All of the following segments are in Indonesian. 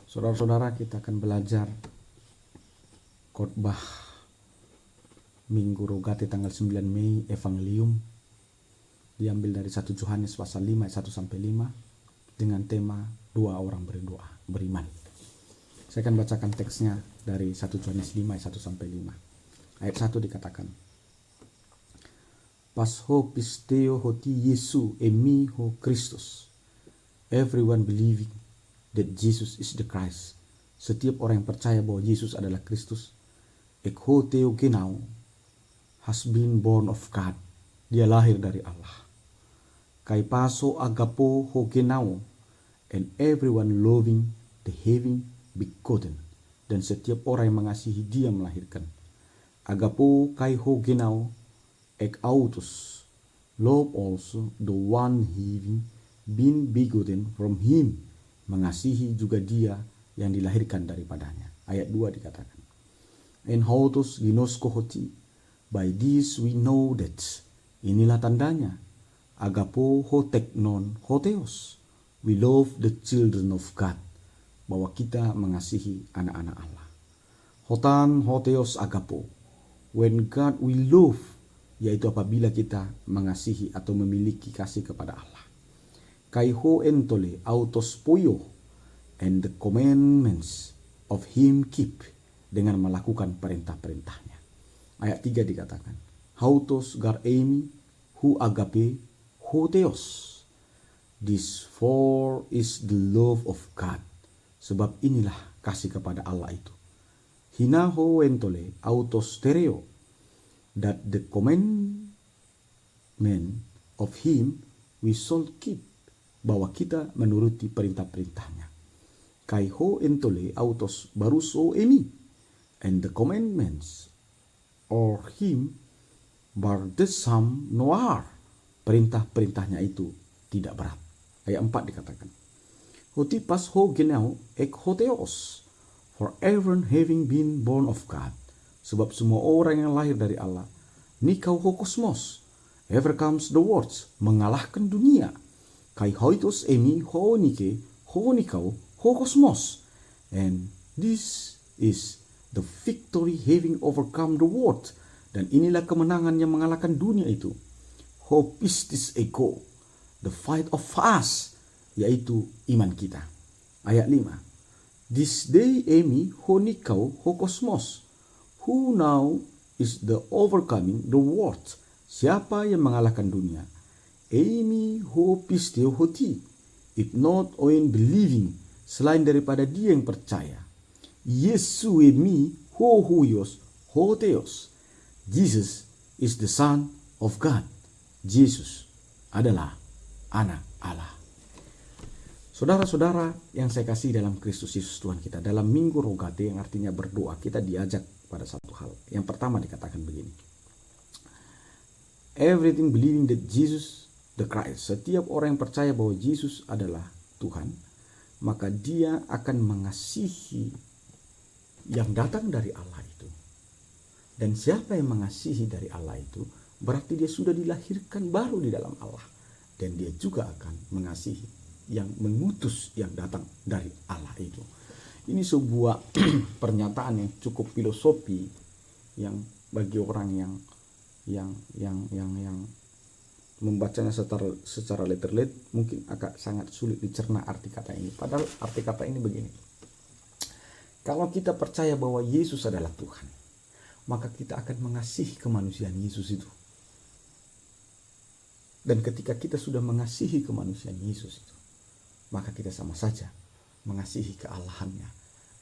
Saudara-saudara, kita akan belajar khotbah Minggu Rogate tanggal 9 Mei Evangelium, diambil dari 1 Yohanes pasal 5 ayat 1 sampai 5 dengan tema dua orang berdoa beriman. Saya akan bacakan teksnya dari 1 Yohanes 5 ayat 1 sampai 5. Ayat 1 dikatakan, Pas ho pisteo hoti Yesu emi ho Kristus. Everyone believing that Jesus is the Christ. Setiap orang yang percaya bahwa Yesus adalah Kristus. Ek ho theo genau has been born of God. Dia lahir dari Allah. Kai paso agapo ho genau. And everyone loving the having begotten. Dan setiap orang yang mengasihi dia melahirkan. Agapo kai ho genau. Ek autos love also the one having been begotten from him. Mengasihi juga dia yang dilahirkan daripadanya. Ayat 2 dikatakan, En hautos ginosko hoti. By this we know that. Inilah tandanya. Agapo hoteknon hoteos. We love the children of God. Bahwa kita mengasihi anak-anak Allah. Hotan hoteos agapo. When God we love. Yaitu apabila kita mengasihi atau memiliki kasih kepada Allah. Kaiho entole autos poyo. And the commandments of him keep. Dengan melakukan perintah-perintahnya. Ayat 3 dikatakan, Hautos gar emi hu agape hoteos. This for is the love of God. Sebab inilah kasih kepada Allah itu. Hinaho entole autos tereo. That the commandment of him we shall keep. Bahwa kita menuruti perintah-perintahnya. Kaiho entole autos baruso emi. And the commandments or him bardesam noar. Perintah-perintahnya itu tidak berat. Ayat 4 dikatakan, Hoti pas ho genau ek hoteos. For everyone having been born of God. Sebab semua orang yang lahir dari Allah. Nikau ho kosmos. Ever comes the words. Mengalahkan dunia. Kai hoitos emi ho nike ho nikau ho kosmos. And this is the victory having overcome the world. Dan inilah kemenangan yang mengalahkan dunia itu. Ho pistis ego. The fight of us. Yaitu iman kita. Ayat 5. This day emi ho nikau ho kosmos. Who now is the overcoming the world? Siapa yang mengalahkan dunia? Emi ho pisteo hoti. If not oin believing. Selain daripada dia yang percaya. Yesu emi ho huyos ho theos. Jesus is the Son of God. Yesus adalah anak Allah. Saudara-saudara yang saya kasih dalam Kristus Yesus Tuhan kita. Dalam Minggu Rogate yang artinya berdoa. Kita diajak pada satu hal. Yang pertama dikatakan begini. Everything believing that Jesus the Christ. Setiap orang yang percaya bahwa Yesus adalah Tuhan. Maka dia akan mengasihi yang datang dari Allah itu. Dan siapa yang mengasihi dari Allah itu. Berarti dia sudah dilahirkan baru di dalam Allah. Dan dia juga akan mengasihi yang mengutus yang datang dari Allah itu. Ini sebuah pernyataan yang cukup filosofi yang bagi orang yang membacanya secara literal mungkin agak sangat sulit dicerna arti kata ini. Padahal arti kata ini begini. Kalau kita percaya bahwa Yesus adalah Tuhan, maka kita akan mengasihi kemanusiaan Yesus itu. Dan ketika kita sudah mengasihi kemanusiaan Yesus itu, maka kita sama saja mengasihi kealahannya,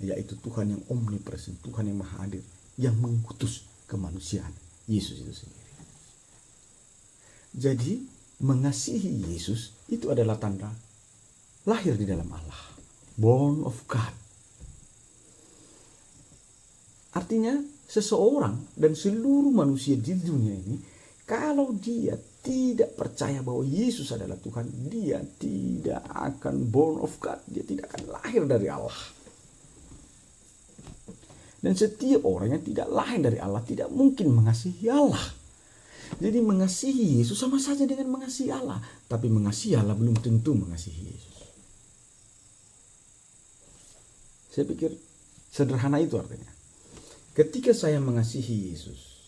yaitu Tuhan yang omnipresent, Tuhan yang maha hadir, yang mengutus kemanusiaan Yesus itu sendiri. Jadi mengasihi Yesus itu adalah tanda lahir di dalam Allah, born of God. Artinya seseorang dan seluruh manusia di dunia ini, kalau dia tidak percaya bahwa Yesus adalah Tuhan, dia tidak akan born of God, dia tidak akan lahir dari Allah. Dan setiap orang yang tidak lahir dari Allah tidak mungkin mengasihi Allah. Jadi mengasihi Yesus sama saja dengan mengasihi Allah, tapi mengasihi Allah belum tentu mengasihi Yesus. Saya pikir sederhana itu artinya. Ketika saya mengasihi Yesus,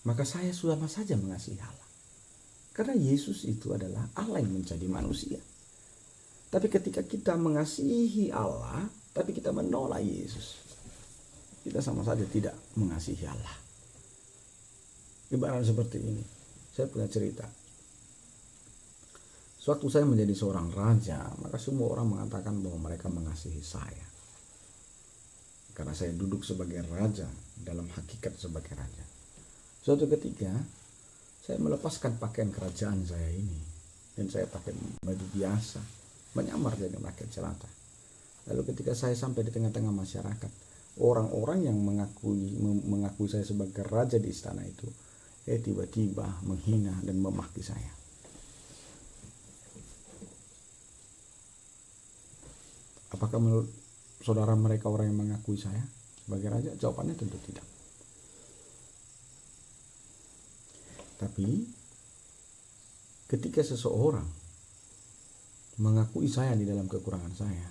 maka saya sama saja mengasihi Allah. Karena Yesus itu adalah Allah yang menjadi manusia. Tapi ketika kita mengasihi Allah, tapi kita menolak Yesus, kita sama saja tidak mengasihi Allah. Ibarat seperti ini. Saya punya cerita. Sewaktu saya menjadi seorang raja, maka semua orang mengatakan bahwa mereka mengasihi saya. Karena saya duduk sebagai raja, dalam hakikat sebagai raja. Suatu ketika, saya melepaskan pakaian kerajaan saya ini. Dan saya pakai baju biasa, menyamar jadi rakyat jelata. Lalu ketika saya sampai di tengah-tengah masyarakat, orang-orang yang mengakui saya sebagai raja di istana itu, tiba-tiba menghina dan memaki saya. Apakah menurut saudara mereka orang yang mengakui saya sebagai raja? Jawabannya tentu tidak. Tapi ketika seseorang mengakui saya di dalam kekurangan saya,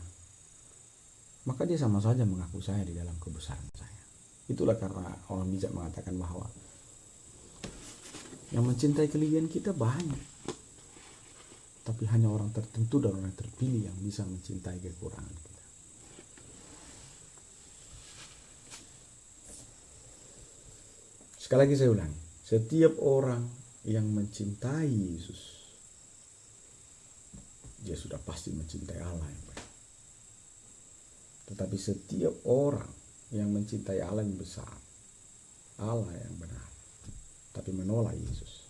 maka dia sama saja mengaku saya di dalam kebesaran saya. Itulah karena orang bijak mengatakan bahwa yang mencintai kelebihan kita banyak, tapi hanya orang tertentu dan orang terpilih yang bisa mencintai kekurangan kita. Sekali lagi saya ulangi, setiap orang yang mencintai Yesus, dia sudah pasti mencintai Allah yang baik. Tetapi setiap orang yang mencintai Allah yang besar, Allah yang benar, tapi menolak Yesus,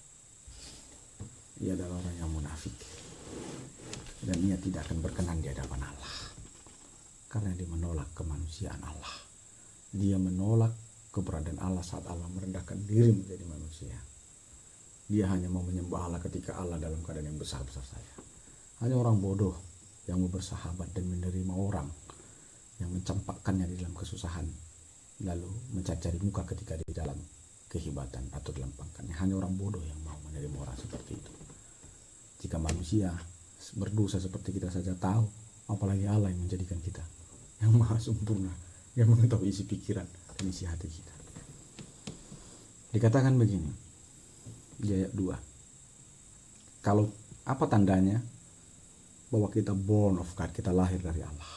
ia adalah orang yang munafik. Dan ia tidak akan berkenan di hadapan Allah. Karena dia menolak kemanusiaan Allah. Dia menolak keberadaan Allah saat Allah merendahkan diri menjadi manusia. Dia hanya mau menyembah Allah ketika Allah dalam keadaan yang besar-besar saja. Hanya orang bodoh yang mau bersahabat dan menerima orang yang mencampakkannya di dalam kesusahan, lalu mencari muka ketika di dalam kehebatan atau dalam pangkatnya. Hanya orang bodoh yang mau menerima orang seperti itu. Jika manusia berdosa seperti kita saja tahu, apalagi Allah yang menjadikan kita yang maha sempurna, yang mengetahui isi pikiran dan isi hati kita. Dikatakan begini di ayat 2, kalau apa tandanya bahwa kita born of God, kita lahir dari Allah?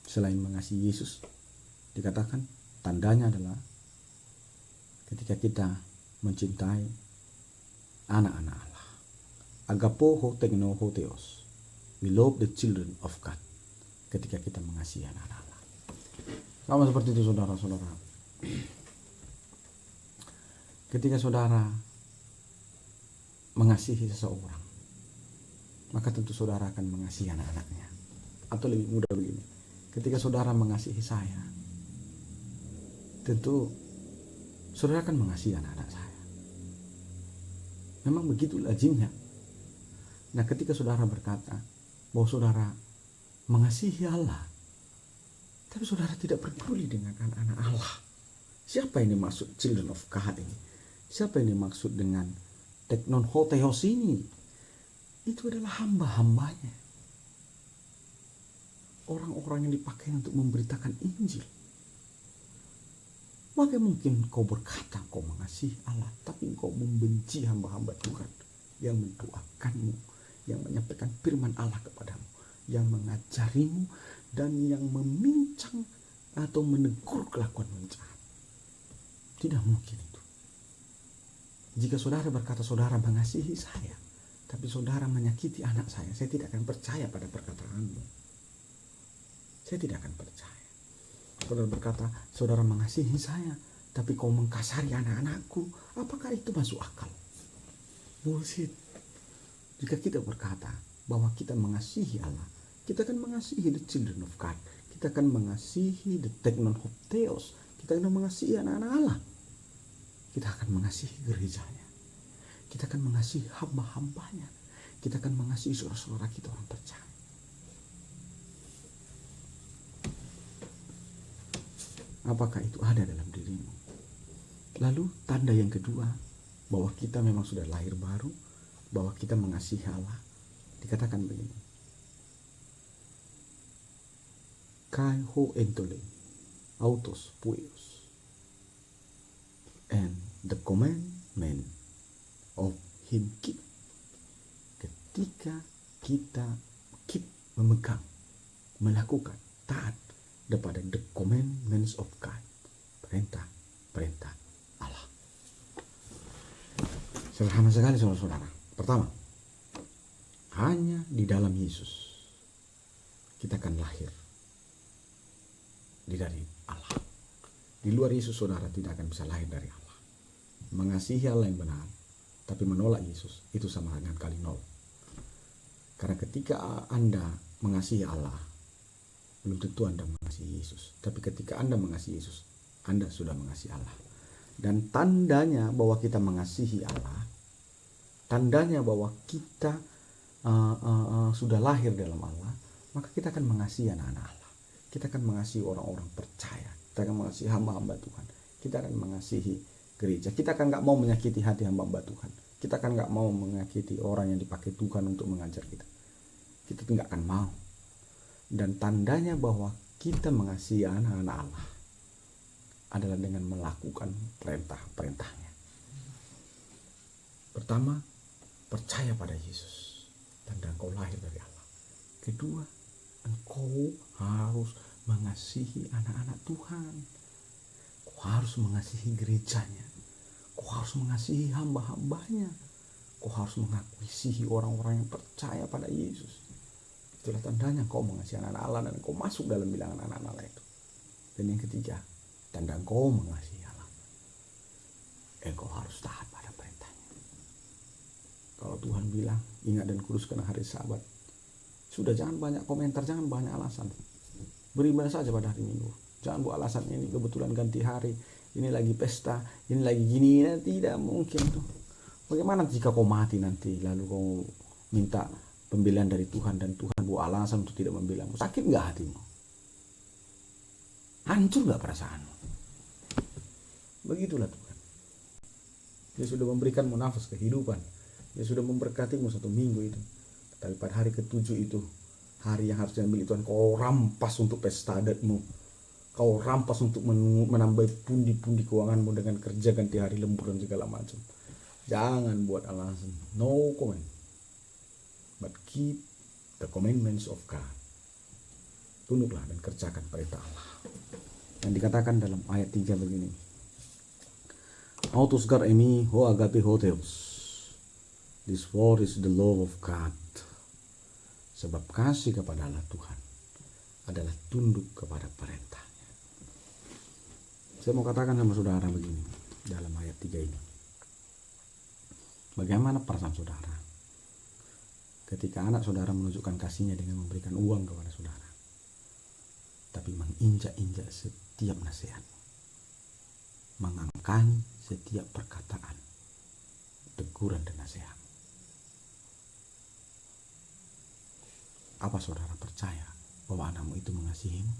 Selain mengasihi Yesus, dikatakan tandanya adalah ketika kita mencintai anak-anak Allah. Agapo ho tekno ho theos. We love the children of God. Ketika kita mengasihi anak-anak Allah. Sama seperti itu saudara-saudara. Ketika saudara mengasihi seseorang, maka tentu saudara akan mengasihi anak-anaknya. Atau lebih mudah begini, ketika saudara mengasihi saya, tentu saudara akan mengasihi anak-anak saya. Memang begitu lazimnya. Nah, ketika saudara berkata bahwa saudara mengasihi Allah, tapi saudara tidak peduli dengan anak-anak Allah, siapa ini maksud children of God ini? Siapa ini maksud dengan teknon hoteos ini? Itu adalah hamba-hambanya, orang-orang yang dipakai untuk memberitakan Injil. Bagaimana mungkin kau berkata kau mengasihi Allah, tapi kau membenci hamba-hamba Tuhan yang mendoakanmu, yang menyampaikan firman Allah kepadamu, yang mengajarimu, dan yang memincang atau menegur kelakuan jahat? Tidak mungkin itu. Jika saudara berkata saudara mengasihi saya, tapi saudara menyakiti anak saya tidak akan percaya pada perkataanmu. Saya tidak akan percaya. Saudara berkata saudara mengasihi saya, tapi kau mengkasari anak-anakku, apakah itu masuk akal? Bullshit. Jika kita berkata bahwa kita mengasihi Allah, kita akan mengasihi the children of God, kita akan mengasihi the teknon of theos, kita akan mengasihi anak-anak Allah, kita akan mengasihi gerejanya, kita akan mengasihi hamba-hambanya, kita akan mengasihi saudara-saudara kita orang percaya. Apakah itu ada dalam dirimu? Lalu tanda yang kedua bahwa kita memang sudah lahir baru, bahwa kita mengasihi Allah, dikatakan begini. kai ho entole, autos puios. And the commandment of him keep. Ketika kita keep, memegang, melakukan, taat kepada the commandments of God, perintah Allah. Sederhana sekali saudara-saudara. Pertama, hanya di dalam Yesus kita akan lahir dari Allah. Di luar Yesus saudara tidak akan bisa lahir dari Allah. Mengasihi Allah yang benar tapi menolak Yesus, itu sama dengan kali nol. Karena ketika Anda mengasihi Allah, belum tentu Anda mengasihi Yesus. Tapi ketika Anda mengasihi Yesus, Anda sudah mengasihi Allah. Dan tandanya bahwa kita mengasihi Allah, tandanya bahwa kita sudah lahir dalam Allah, maka kita akan mengasihi anak-anak Allah. Kita akan mengasihi orang-orang percaya. Kita akan mengasihi hamba-hamba Tuhan. Kita akan mengasihi gereja. Kita akan gak mau menyakiti hati hamba-hamba Tuhan. Kita akan gak mau menyakiti orang yang dipakai Tuhan untuk mengajar kita. Kita tidak akan mau. Dan tandanya bahwa kita mengasihi anak-anak Allah adalah dengan melakukan perintah-perintahnya. Pertama, percaya pada Yesus. Tanda engkau lahir dari Allah. Kedua, engkau harus mengasihi anak-anak Tuhan. Kau harus mengasihi gerejanya. Kau harus mengasihi hamba-hambanya. Kau harus mengasihi orang-orang yang percaya pada Yesus. Itulah tandanya kau mengasihi anak-anak Allah dan kau masuk dalam bilangan anak-anak Allah itu. Dan yang ketiga, tanda kau mengasihi Allah, engkau harus taat pada perintahnya. Kalau Tuhan bilang ingat dan kuduskan hari Sabat, sudah jangan banyak komentar, jangan banyak alasan. Beribadah saja pada hari Minggu. Jangan buat alasan ini kebetulan ganti hari, ini lagi pesta, ini lagi gini. Tidak mungkin tuh. Bagaimana jika kau mati nanti lalu kau minta pembelaan dari Tuhan dan Tuhan buat alasan untuk tidak membelamu? Sakit nggak hatimu? Hancur nggak perasaanmu? Begitulah Tuhan. Dia sudah memberikanmu nafas kehidupan. Dia sudah memberkatimu 1 minggu itu. Tapi pada hari ke-7 itu, hari yang harusnya milik Tuhan, kau rampas untuk pesta adatmu. Kau rampas untuk menambah pundi-pundi keuanganmu dengan kerja ganti hari lembur dan segala macam. Jangan buat alasan. No comment. But keep the commandments of God. Tunduklah dan kerjakan perintah Allah. Yang dikatakan dalam ayat 3 begini. Autos gar emi ho agape ho theos. This word is the law of God. Sebab kasih kepada Allah Tuhan adalah tunduk kepada perintahnya. Saya mau katakan sama saudara begini dalam ayat 3 ini. Bagaimana perasaan saudara ketika anak saudara menunjukkan kasihnya dengan memberikan uang kepada saudara, tapi menginjak-injak setiap nasihat, mengangkangi setiap perkataan, teguran dan nasihat? Apa saudara percaya bahwa anakmu itu mengasihimu?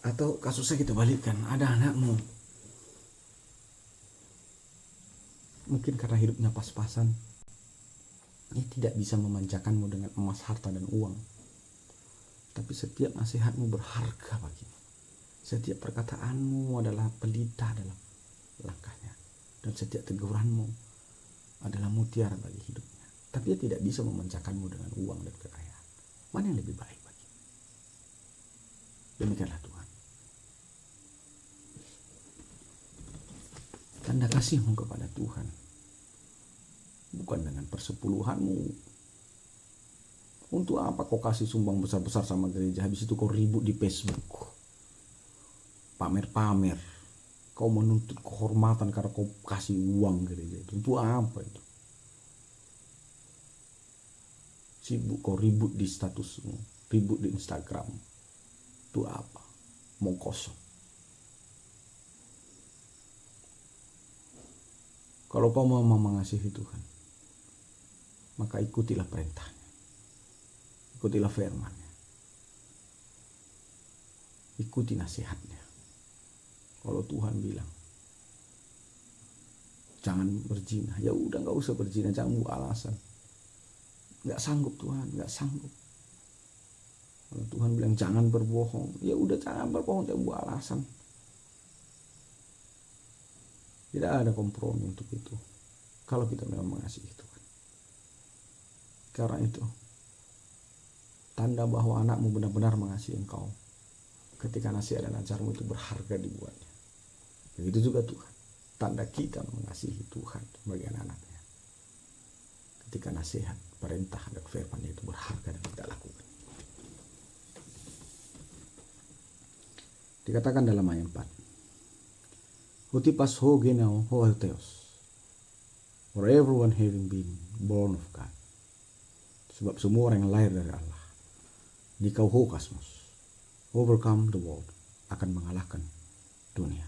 Atau kasusnya kita balikkan, ada anakmu mungkin karena hidupnya pas-pasan, ia tidak bisa memanjakanmu dengan emas, harta dan uang, tapi setiap nasihatmu berharga bagimu. Setiap perkataanmu adalah pelita dalam langkahnya, dan setiap teguranmu adalah mutiara bagi hidupnya. Tapi ia tidak bisa memanjakanmu dengan uang dan kekayaan. Mana yang lebih baik bagi? Demikianlah Tuhan. Tanda kasihmu kepada Tuhan bukan dengan persepuluhanmu. Untuk apa kau kasih sumbang besar-besar sama gereja, habis itu kau ribut di Facebook, pamer-pamer, kau menuntut kehormatan karena kau kasih uang gereja itu? Untuk apa itu? Sibuk kau ribut di statusmu, ribut di Instagram. Itu apa? Mau kosong. Kalau kau mau mengasihi Tuhan, maka ikutilah perintahnya, ikutilah firman-Nya, ikuti nasihatnya. Kalau Tuhan bilang jangan berzina, ya udah nggak usah berzina, jangan buat alasan. Nggak sanggup Tuhan, nggak sanggup. Kalau Tuhan bilang jangan berbohong, ya udah jangan berbohong, jangan buat alasan. Tidak ada kompromi untuk itu. Kalau kita memang mengasihi Tuhan. Karena itu, tanda bahwa anakmu benar-benar mengasihi engkau, ketika nasihat dan ajarmu itu berharga dibuatnya. Begitu juga Tuhan. Tanda kita mengasihi Tuhan sebagai anak-anaknya, ketika nasihat, perintah, dan firman-Nya itu berharga dan kita lakukan. Dikatakan dalam ayat 4, Hutipas ho genao ho theos, for everyone having been born of God. Sebab semua orang yang lahir dari Allah, nikau ho kasmos, overcome the world, akan mengalahkan dunia.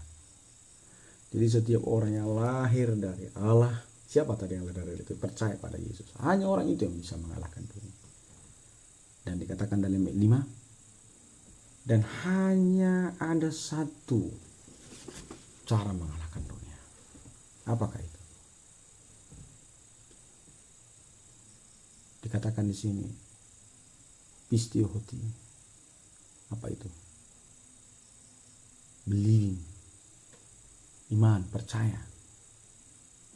Jadi setiap orang yang lahir dari Allah, siapa tadi yang lahir dari itu, percaya pada Yesus, hanya orang itu yang bisa mengalahkan dunia. Dan dikatakan dalam ayat 5, dan hanya ada satu cara mengalahkan dunia. Apakah itu? Dikatakan di sini, pistio hoti. Apa itu? Believing. Iman, percaya.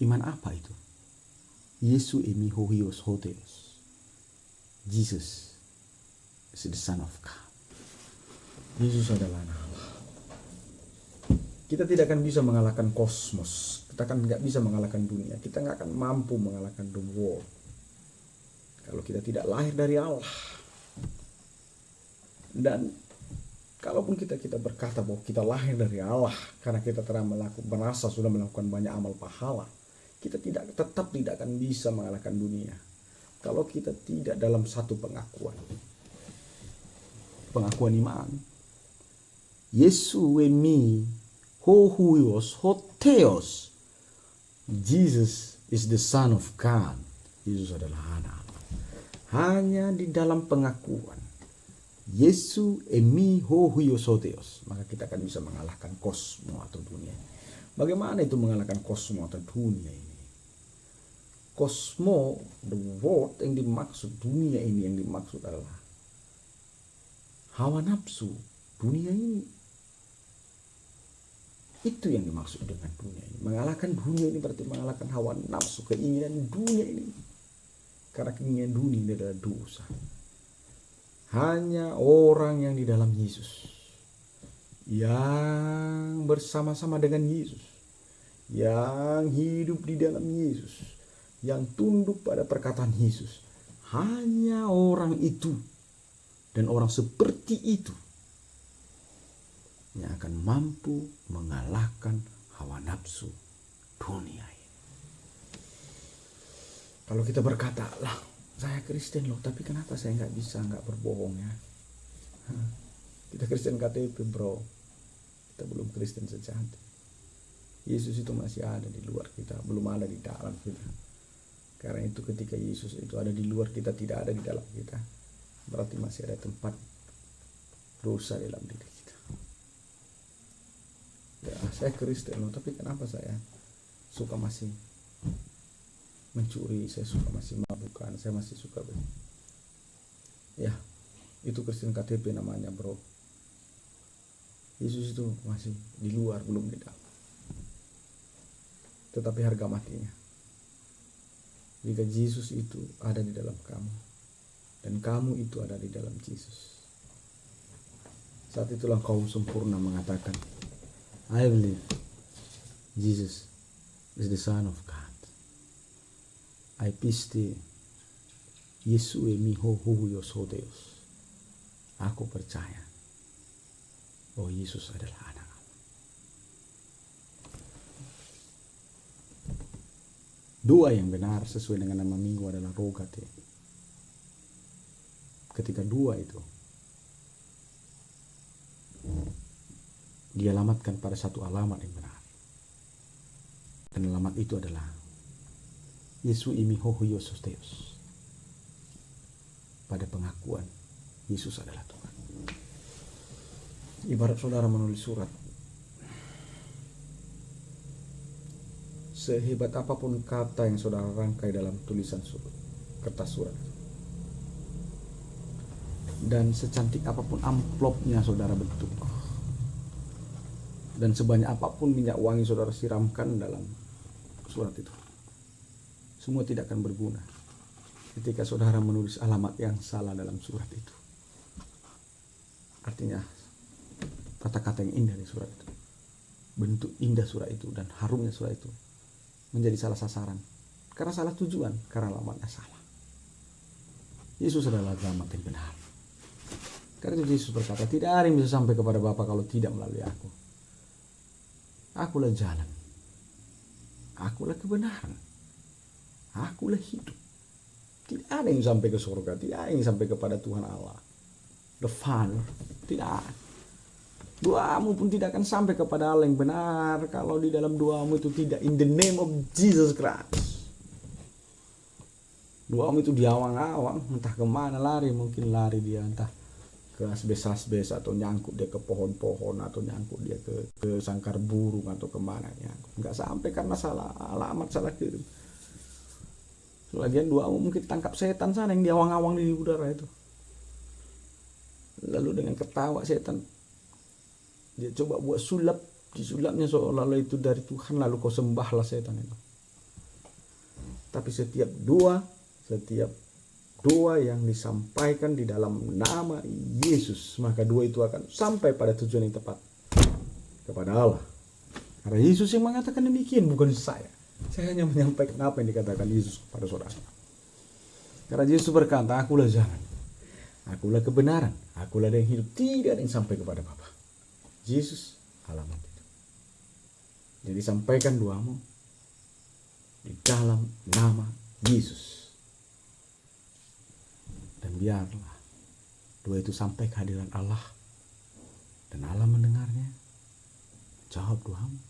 Iman apa itu? Yesu emi hohios hoteos. Jesus is the Son of God. Yesus adalah anak Allah. Kita tidak akan bisa mengalahkan kosmos. Kita akan nggak bisa mengalahkan dunia. Kita nggak akan mampu mengalahkan the world kalau kita tidak lahir dari Allah. Dan kalaupun kita berkata bahwa kita lahir dari Allah karena kita telah merasa sudah melakukan banyak amal pahala, kita tetap tidak akan bisa mengalahkan dunia kalau kita tidak dalam satu pengakuan iman. Yesu emi hohuios hoteos. Jesus is the Son of God. Yesus adalah anak Allah. Hanya di dalam pengakuan Yesu emi hohuios hoteos, maka kita akan bisa mengalahkan kosmo atau dunia. Bagaimana itu mengalahkan kosmo atau dunia ini? Kosmo, the world yang dimaksud, dunia ini yang dimaksud adalah hawa nafsu dunia ini. Itu yang dimaksud dengan dunia ini. Mengalahkan dunia ini berarti mengalahkan hawa nafsu, keinginan dunia ini. Karena keinginan dunia ini adalah dosa. Hanya orang yang di dalam Yesus, yang bersama-sama dengan Yesus, yang hidup di dalam Yesus, yang tunduk pada perkataan Yesus, hanya orang itu dan orang seperti itu yang akan mampu mengalahkan hawa nafsu dunia ini. Kalau kita berkata, lah saya Kristen loh, tapi kenapa saya nggak berbohong ya? Kita Kristen KTP bro, kita belum Kristen sejati. Yesus itu masih ada di luar kita, belum ada di dalam kita. Karena itu ketika Yesus itu ada di luar kita, tidak ada di dalam kita, berarti masih ada tempat dosa dalam diri kita. Ya, saya Kristen loh, tapi kenapa saya suka masih mencuri, saya suka masih mabukan, saya masih suka ya, itu Kristen KTP namanya bro. Yesus itu masih di luar, belum di dalam. Tetapi harga matinya jika Yesus itu ada di dalam kamu dan kamu itu ada di dalam Yesus, saat itulah kaum sempurna mengatakan, I believe Jesus is the Son of God. I piste Yesu emi hohuios hoteos. Aku percaya bahwa Yesus adalah anak Allah. Doa yang benar sesuai dengan nama minggu adalah rogate. Ketika doa itu dialamatkan pada satu alamat yang benar, dan alamat itu adalah Yesu imi hohuios hoteos. Pada pengakuan Yesus adalah Tuhan. Ibarat saudara menulis surat, sehebat apapun kata yang saudara rangkai dalam tulisan kertas surat, Dan secantik apapun amplopnya saudara bentuk, dan sebanyak apapun minyak wangi saudara siramkan dalam surat itu, semua tidak akan berguna ketika saudara menulis alamat yang salah dalam surat itu. Artinya kata-kata yang indah di surat itu, bentuk indah surat itu, dan harumnya surat itu menjadi salah sasaran karena salah tujuan, karena alamatnya salah. Yesus adalah alamat yang benar. Karena itu Yesus berkata, tidak ada yang bisa sampai kepada Bapa kalau tidak melalui aku. Akulah jalan, akulah kebenaran, akulah hidup. Tidak ada yang sampai ke surga, tidak ada yang sampai kepada Tuhan Allah, the Father. Tidak ada. Doamu pun tidak akan sampai kepada Allah yang benar kalau di dalam doamu itu tidak in the name of Jesus Christ. Doamu itu diawang-awang, entah kemana lari, mungkin lari dia entah ke asbes atau nyangkut dia ke pohon-pohon, atau nyangkut dia ke sangkar burung atau kemana, nyangkut nggak sampai karena salah alamat, salah kirim. Lagian doamu mungkin tangkap setan sana yang diawang-awang di udara itu, lalu dengan ketawa setan dia coba buat sulap, disulapnya seolah-olah itu dari Tuhan, lalu kau sembahlah setan itu. Tapi setiap doa yang disampaikan di dalam nama Yesus, maka doa itu akan sampai pada tujuan yang tepat, kepada Allah. Karena Yesus yang mengatakan demikian, bukan saya. Saya hanya menyampaikan apa yang dikatakan Yesus kepada saudara. Karena Yesus berkata, akulah jalan, akulah kebenaran, akulah yang hidup, tidak ada yang sampai kepada Bapa. Yesus alamat itu. Jadi sampaikan doamu di dalam nama Yesus. Dan biarlah doa itu sampai kehadiran Allah, dan Allah mendengarnya, jawab doamu.